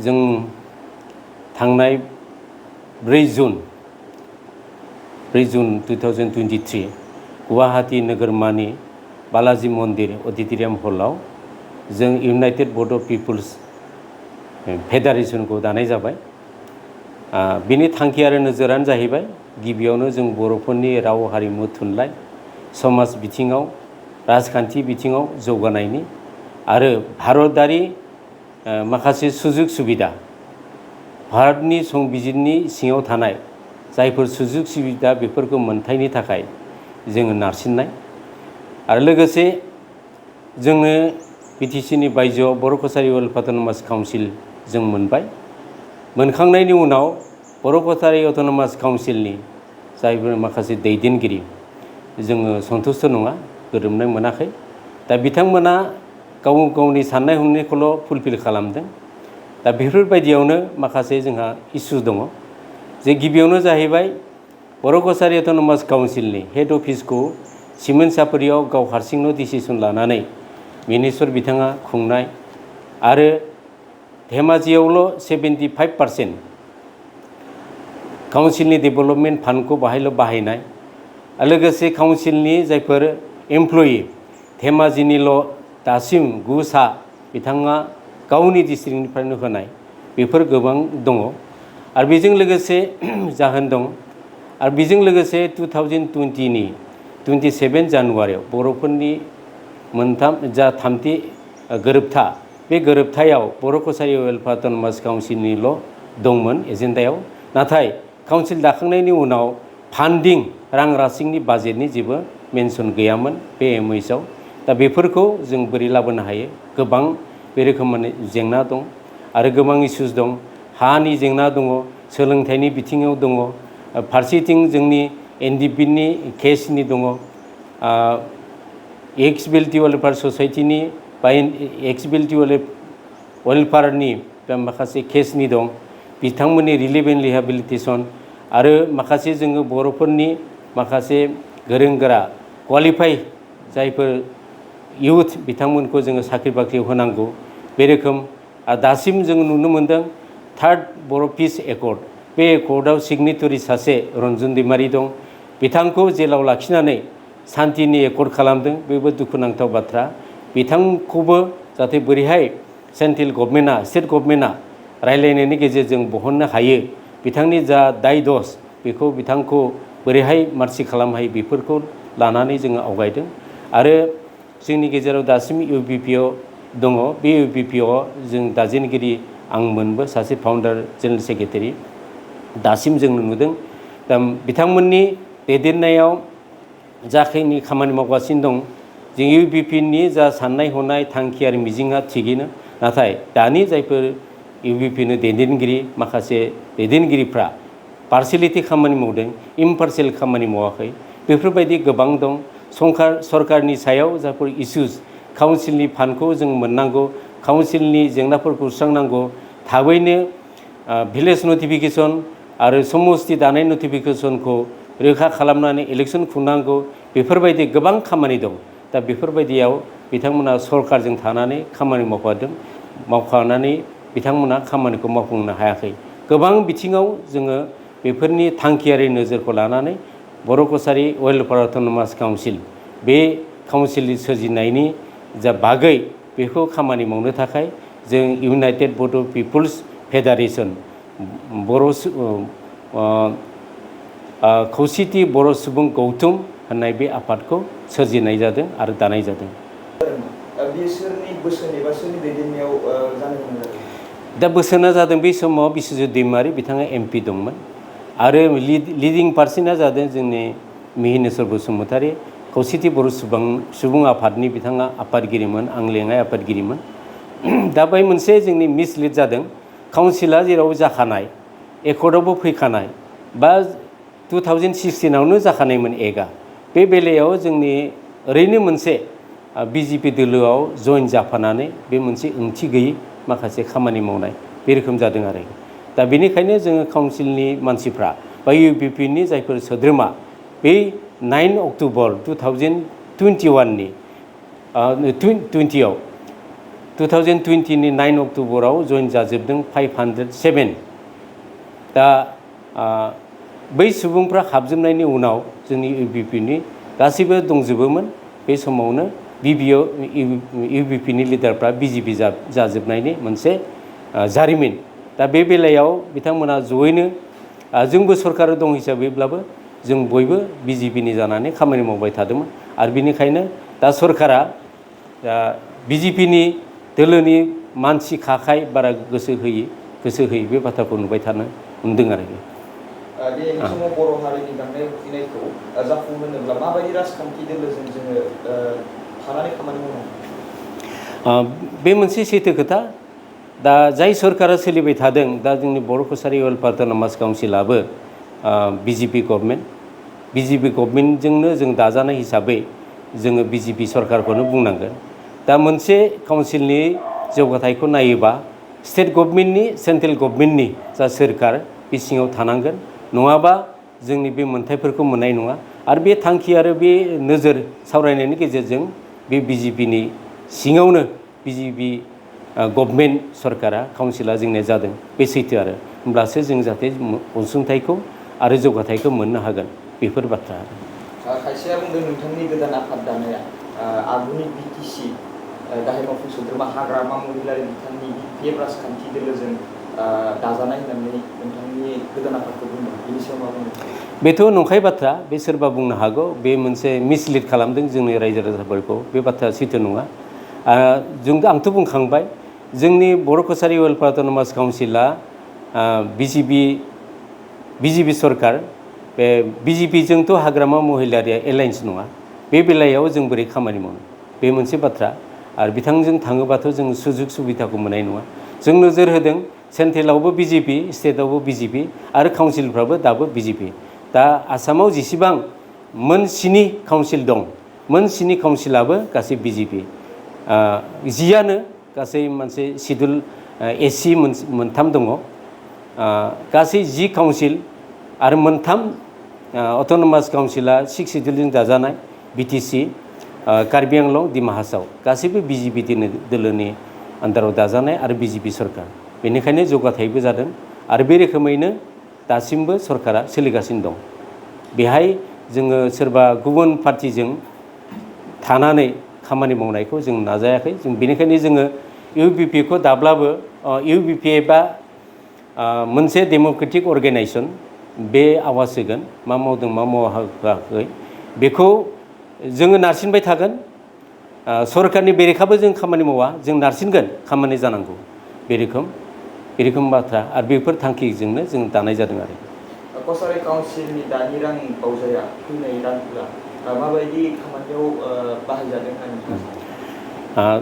जों थांनाय 4 जुन 2023 गुवाहाटी नोगोरमानि बालाजी मन्दिर अडिटोरियाम हलाव जों इउनाइटेड बड' पिपल्स फेडारेशनखौ दानाय जाबाय। बिनि थांखि आरो नोजोरानो जाहैबाय गिबियावनो जों बर'फोरनि राव हारिमु थुनलाइ समाज बिथिङाव राजखान्थि बिथिङाव जौगानायनि आरो भारतारि माखासे सुजुग सुबिदा भारतनि संबिजिरनि सिङाव थानाय जायफोर सुजुग सुबिदा बेफोरखौ मोनथायनि थाखाय जोङो नारसिननाय आरो लोगोसे जोङो बिटिसिनि बायजोआव बर' कसारी वेलफेयार अट'नमास काउन्सिल जों मोनबाय। मोनखांनायनि उनाव बर' कसारी अट'नमास काउन्सिलनि जायफोर माखासे दैदेनगिरि जोङो सन्तुष्ट नङा, गोरोबनाय मोनाखै। दा बिथांमोना गावनि साननाय हनायखौल' फुलफिल खालामदों। दा बेफोरबायदियावनो माखासे जोंहा इसु दङ। जे गिबियावनो जाहैबाय बर' कसारी अट'नमास काउन्सिलनि हेड अफिसखौ सिमेन्ट सापरियाव गाव हारसिंनो डिसिसन लानानै मिनिस्टार बिथाङा खुंनाय आरो धेमाजियावल' 75% काउन्सिलनि डेभेलपमेन्ट फान्डखौ बाहायल' बाहायनाय आरो लोगोसे काउन्सिलनि जायफोर एमप्लयि धेमाजिनिल' दासिम 9 बिथाङा गावनि डिस्ट्रिक्टनिफ्रायनो होनाय बेफोर गोबां दङ आरो बेजों लोगोसे जाहोन दं। आरो बेजों लोगोसे 2020नि 27 जानुवारियाव बर'फोरनि थामथि गोरोबथा बे गोरोबथायाव बर' कसारी वेलफेयार अट'नमास काउन्सिलनिल' दंमोन एजेन्डायाव। नाथाय काउन्सिल दाखांनायनि उनाव फान्डिं रां राशिंनि बाजेटनि जेबो मेनसन गैयामोन बे एमओइसआव। दा बेफोरखौ जों बोरै लाबोनो हायो? गोबां बे रोखोमनि जेंना दं आरो गोबां इस्युस दं। हानि जेंना दङ, सोलोंथाइनि बिथिङाव दङ, फारसेथिं जोंनि एनडिपिनि केसनि दङ, एक्सबिलिटि वेलफेयार ससाइटिनि बा एक्सबिलिटि वेलफेयारनि माखासे केसनि दं, बिथांमोननि रिलिफ एन्ड रिहेबिलिटेसन आरो माखासे जोङो बर'फोरनि माखासे गोरों गोरा क्वालिफाइ जायफोर इउथ बिथांमोनखौ जोङो साख्रि बाख्रियाव होनांगौ बे रोखोम। आरो दासिम जों नुनो मोनदों 3rd बर' पिस एकर्ड बे एकर्डआव सिगनेटरि सासे रन्जन दैमारि दं। बिथांखौ जेलाव लाखिनानै सान्तिनि एकर्ड खालामदों, बेबो दुखुनांथाव बाथ्रा। बिथांखौबो जाहाथे बोरैहाय सेन्ट्रेल गभर्नमेन्टआ स्टेट गभर्नमेन्टआ रायलायनायनि गेजेरजों बहननो हायो, बिथांनि जा दाय दस बेखौ बिथांखौ बोरैहाय मार्सि खालामनो हायो बेफोरखौ लानानै जोङो आवगायदों। आरो जोंनि गेजेराव दासिम इउपिपिअ दङ। बे इउपिपिअ जों दाजेनगिरि आंमोनबो सासे फाउन्डार जेनेरेल सेक्रेटारि दासिम जों नुदों। दा बिथांमोननि दैदेननायाव जाखिनि खामानि मावगासिनो दं, जों इउपिपिनि जा साननाय हनाय थांखि आरो मिजिंआ थिगैनो, नाथाय दानि जायफोर इउपिपिनि दैदेनगिरि माखासे दैदेनगिरिफ्रा पार्सियेलिटि खामानि मावदों, इम्पार्सियेल खामानि मावाखै, बेफोरबायदि गोबां दं। सरकारनि सायाव जायफोर इस्युस काउन्सिलनि फान्डखौ जों मोननांगौ, काउन्सिलनि जेंनाफोरखौ सुस्रांनांगौ, थाबैनो भिलेज नटिफिकेसन आरो समस्ति दानाय नटिफिकेसनखौ रोखा खालामनानै इलेक्सन खुंनांगौ, बेफोरबायदि गोबां खामानि दं। दा बेफोरबायदियाव बिथांमोना सरकारजों थानानै खामानि मावफानानै बिथांमोना खामानिखौ मावफुंनो हायाखै। गोबां बिथिङाव जोङो बेफोरनि थांखियारि नोजोरखौ लानानै बर' कसारी वेलफेयार अट'नमास काउन्सिल बे काउन्सिलनि सोरजिनायनि जा बागै बेखौ खामानि मावनो थाखाय जों इउनाइटेड बड' पिपल्स फेडारेशन खौसेथि बर' सुबुं गौथुम होननाय बे आफादखौ सोरजिनाय जादों आरो दानाय जादों। बिसोरनि बोसोन एबा सोरनि दैदेननायाव जानो गोनां जादों? दा बोसोना जादों बे समाव बिश्वजित दैमारि बिथाङा एमपि दंमोन आरो लिडिं पार्सना जादों जोंनि मिहिनेश्वर बसुमतारी खौसेथि बर' सुबुं आफादनि बिथाङा आफादगिरिमोन, आं लेङाइ आफादगिरिमोन। दा बै मोनसे जोंनि मिसलिड जादों। काउन्सिला जेराव जाखानाय एकर्डआवबो फैखानाय बा 2016आवनो जाखानायमोन एकआ, बे बेलायाव जोंनि ओरैनो मोनसे बिजेपि दोलोआव जइन जाफानानै बे मोनसे ओंथि गैयै माखासे खामानि मावनाय बे रोखोम जादों आरो। दा बेनिखायनो जोङो काउन्सिलनि मानसिफ्रा बा इउपिपिनि जायफोर सोद्रोमा बै 9 अक्ट'बर 2021 आव 2020 नि 9 अक्ट'बराव जइन जाजोबदों 507 दा बै सुबुंफ्रा हाबजोबनायनि उनाव जोंनि इउबिपि नि गासैबो दंजोबोमोन बे समावनो इउबिपि नि लिडारफ्रा बिजेपि जाजोबनायनि मोनसे जारिमिन दा बे बेलायाव बिथांमोना जयैनो जोंबो सरकार दं हिसाबैब्लाबो जों बयबो बिजेपि नि जानानै खामानि मावबाय थादोंमोन आरो बेनिखायनो दा सरकारा बिजेपि नि दोलोनि मानसि खाखाय बारा गोसो होयै बे बाथ्राखौ नुबाय थानो मोनदों आरोखि दिनैनि समाव बर' हारिनि गांनाय उखैनायखौ जाफुंहोनोब्ला माबायदि राजखान्थि दोलोजों जोङो थानानै खामानि मावनांगौ बे मोनसे सैथो खोथा दा जाय सरकारा सोलिबाय थादों दा जोंनि बर' कसारि वेलफेयार अट'नमास काउन्सिलाबो बिजेपि गभर्नमेन्टजोंनो जों दाजानाय हिसाबै जोङो बिजेपि सरकारखौनो बुंनांगोन दा मोनसे काउन्सिलनि जौगाथायखौ नायोबा स्टेट गभर्नमेन्टनि सेन्ट्रेल गभर्नमेन्टनि जा सोरखार बे सिङाव थानांगोन नङाबा जोंनि बे मोनथायफोरखौ मोननाय नङा आरो बे थांखि आरो बे नोजोर सावरायनायनि गेजेरजों बे बिजेपि नि सिङावनो बिजेपि गभर्नमेन्ट सरकारा काउन्सिला जोंनिया जादों बे सैथो आरो होमब्लासो जों जाहाथे अनसुंथाइखौ आरो जौगाथायखौ मोननो हागोन बेफोर बाथ्रा खायसेया बुंदों नोंथांनि गोदान आफाद दानाया आधुनिक बिटिसि गाहाय मावफुं सोद्रोमा हाग्रामा महिलारि बिथांनि बे राजखान्थि दोलोजों दाजानाय होननानै नोंथांनि गोदान आफादखौ बुंदों बेनि सायाव मा बुंदों बेथ' नंखाय बाथ्रा बे सोरबा बुंनो हागौ बे मोनसे मिसलिड खालामदों जोंनि रायजो राजाफोरखौ बे बाथ्राया सैथो नङा आंथ' बुंखांबाय जोंनि बर' कसारि वेलफेयार अट'नमास काउन्सिला बिजेपि सरकार बे बिजेपिजोंथ' हाग्रामा महिलारिया एलायन्स नङा बे बेलायाव जों बोरै खामानि मावनो बे मोनसे बाथ्रा आरो बिथांजों थाङोबाथ' जों सुजुग सुबिदाखौ मोननाय नङा जों नोजोर होदों सेन्ट्रेलावबो बिजेपि स्टेटआवबो बिजेपि आरो काउन्सिलफ्राबो दाबो बिजेपि दा आसामाव जेसेबां मोन 7 काउन्सिल दं मोन 7 काउन्सिलाबो गासै बिजेपि जियानो गासै मोनसे सिडुल एससि मोनथाम दङ गासै 10 काउन्सिल आरो मोनथाम अट'नमास काउन्सिला 6 सिडुलजों दाजानाय बिटिसि कार्बि आंलं दिमा हासाव गासैबो बिजेपि दोलोनि आन्दाराव दाजानाय आरो बिजेपि सरकार बेनिखायनो जौगाथायबो जादों आरो बे रोखोमैनो दासिमबो सरकारा सोलिगासिनो दं बेहाय जोङो सोरबा गुबुन पार्टिजों थानानै खामानि मावनायखौ जों नाजायाखै जों बेनिखायनो जोङो इउबिपिखौ दाब्लाबो इउबिपि एबा मोनसे डेम'क्रेटिक अर्गेनाइजेसन बे आवाज होगोन मा मावदों मा मावाखै बेखौ जोङो नारसिनबाय थागोन सरकारनि बेरेखाबो जों खामानि मावा जों नारसिनगोन खामानि जानांगौ बे रोखोम बाथ्रा आरो बेफोर थांखिजोंनो जों दानाय जादों आरो कसारि काउन्सिलनि दानि रां बावजाया फैनाय रांफोरा माबायदि खामानियाव बाहायजादों होननानै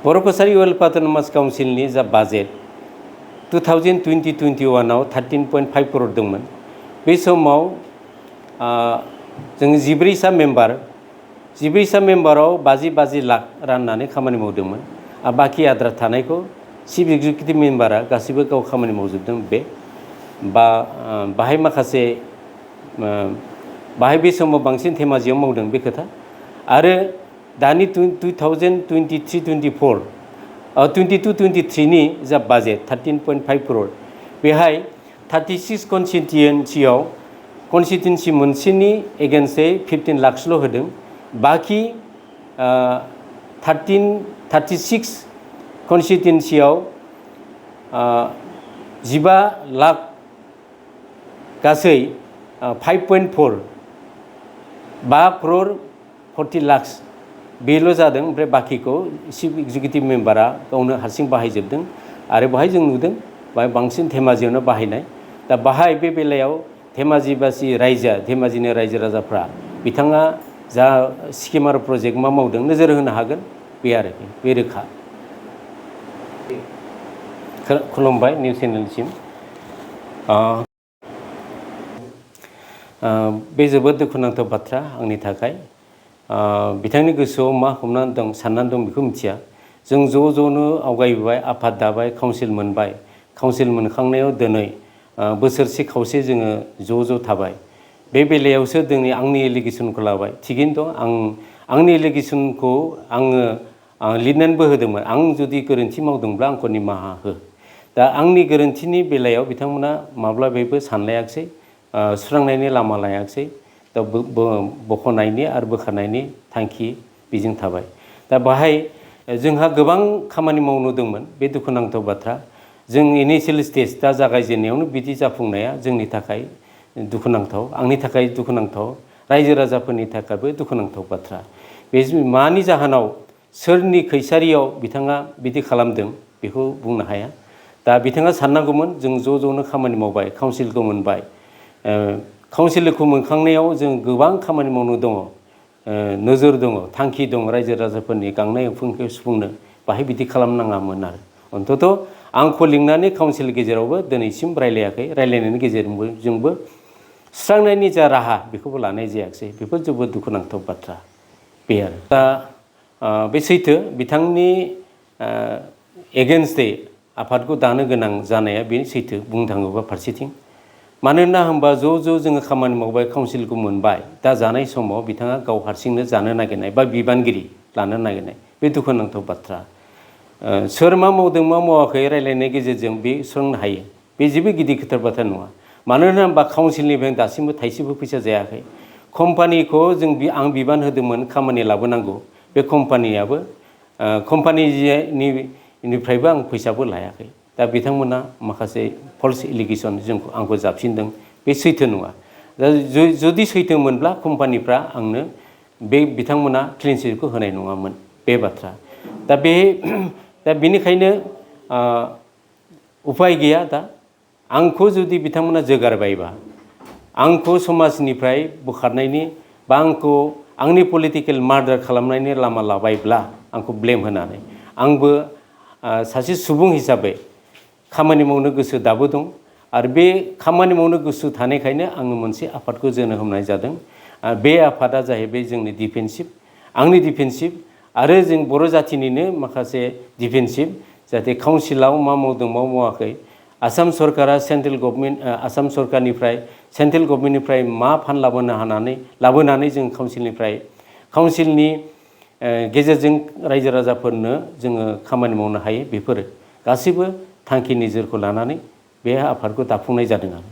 बर' कसारि वेलफेयार अट'नमास काउन्सिलनि जा बाजेट 2020-21आव 13.5 करोड़ दंमोन बे समाव जों 14 मेम्बाराव 50 लाख राननानै खामानि मावदोंमोन आरो बाखि आद्रा थानायखौ चिफ एक्जिकिउटिभ मेम्बारा गासिबो गाव खामानि मावजोबदों बाहाय माखासे बाहाय बे समाव बांसिन धेमाजियाव मावदों बे खोथा आरो दानि 2022-23 नि जा बाजेट 13.5 करोड़ बेहाय 36 कनस्टिटुयेन्सि मोनसेनि एगेन्स्टै 15 लाखसल' होदों बाखि 36 कनस्टिटुयेन्सियाव 15 लाख गासै 5.4 करोड़ 40 लाख बेल' जादों ओमफ्राय बाखिखौ चिफ एक्जिकिउटिभ मेम्बारा गावनो हारसिं बाहायजोबदों आरो बाहाय जों नुदों बाहाय बांसिन धेमाजियावनो बाहायनाय दा बाहाय बे बेलायाव धेमाजिनि रायजो राजाफ्रा बिथाङा जा स्किम आरो प्रजेक्ट मा मावदों नोजोर होनो हागोन बे आरोखि बे रोखा खुलुमबाय निउस चेनेलसिम बे जोबोद दुखुनांथाव बाथ्रा आंनि थाखाय बिथांनि गोसोआव मा हमनानै दं साननानै दं बेखौ मिथिया जों ज'नो आवगायबोबाय आफाद दाबाय काउन्सिल मोनबाय काउन्सिल मोनखांनायाव दिनै बोसोरसे खावसे जोङो ज' थाबाय बे बेलायावसो दिनै आंनि एलिगेसनखौ लाबाय थिगैनो दं आंनि एलिगेसनखौ आङो आं लिरनानैबो होदोंमोन आं जुदि गोरोन्थि मावदोंब्ला आंखौ निमाहा हो। दा आंनि गोरोन्थिनि बेलायाव बिथांमोना माब्लाबाबो सानलायाखिसै, सुस्रांनायनि लामा लायाखिसै। दा बख'नायनि आरो बोखारनायनि थांखि बेजों थाबाय। दा बाहाय जोंहा गोबां खामानि मावनो दंमोन, बे दुखुनांथाव बाथ्रा। जों इनिशियेल स्टेज दा जागायजेननायावनो बिदि जाफुंनाया जोंनि थाखाय दुखुनांथाव, आंनि थाखाय दुखुनांथाव, रायजो राजाफोरनि थाखायबो दुखुनांथाव बाथ्रा। बे मानि जाहोनाव सोरनि खैसारियाव बिथाङा बिदि खालामदों बेखौ बुंनो हाया। दा बिथाङा साननांगौमोन जों ज' ज'नो खामानि मावबाय, काउन्सिलखौ मोनबाय। काउन्सिलखौ मोनखांनायाव जों गोबां खामानि मावनो दङ, नोजोर दङ, थांखि दं रायजो राजाफोरनि गांनाय उखैनायखौ सुफुंनो। बाहाय बिदि खालामनाङामोन आरो अन्तत' आंखौ लिंनानै काउन्सिल गेजेरावबो दिनैसिम रायलायाखै, रायलायनायनि गेजेरजोंबो सुस्रांनायनि जा राहा बेखौबो लानाय जायाखिसै। बेफोर जोबोद दुखुनांथाव बाथ्रा बे आरो। दा बे सैथो बिथांनि एगेन्स्टै आफादखौ दानो गोनां जानाया बे सैथो बुंनो थाङोबा फारसेथिं। मानोना होनबा ज' ज' जोङो खामानि मावबाय, काउन्सिलखौ मोनबाय, दा जानाय समाव बिथाङा गाव हारसिंनो जानो नागिरनाय बा बिबानगिरि लानो नागिरनाय बे दुखुनांथाव बाथ्रा। सोर मा मावदों मा मावाखै रायलायनायनि गेजेरजों बे सुस्रांनो हायो, बे जेबो गिदिर खोथार बाथ्रा नङा। मानोना होनबा काउन्सिलनिफ्राय दासिमबो थाइसेबो फैसा जायाखै। कम्पानिखौ आं बिबान होदोंमोन खामानि लाबोनांगौ, बे कम्पानियाबो कम्पानिनिफ्रायबो आं फैसाबो लायाखै। दा बिथांमोना माखासे फल्स एलिगेसन आंखौ जाबसिनदों, बे सैथो नङा। दा जुदि सैथोमोनब्ला कम्पानिफ्रा आंनो बिथांमोना क्लिन चिटखौ होनाय नङामोन, बे बाथ्रा। दा बेनिखायनो उपाय गैया। दा आंखौ जुदि बिथांमोना जोगारबायबा, आंखौ समाजनिफ्राय बोखारनायनि बा आंखौ आंनि पलिटिकेल मार्डार खालामनायनि लामा लाबायब्ला आंखौ ब्लेम होनानै, आंबो सासे सुबुं हिसाबै खामानि मावनो गोसो दाबो दं। आरो बे खामानि मावनो गोसो थानायखायनो आङो मोनसे आफादखौ जोनोम होनाय जादों। बे आफादा जाहैबाय जोंनि डिफेन्सिभ, आंनि डिफेन्सिभ आरो जों बर' जाथिनिनो माखासे डिफेन्सिभ। जाहाथे काउन्सिलाव मा मावदों मा मावाखै, आसाम सरकारा आसाम सरकारनिफ्राय सेन्ट्रेल गभर्नमेन्टनिफ्राय मा फान्ड लाबोनानै जों काउन्सिलनि गेजेरजों रायजो राजाफोरनो जोङो खामानि मावनो हायो, बेफोरो गासैबो थांखि नोजोरखौ लानानै बे आफादखौ दाफुंनाय जादों आरो।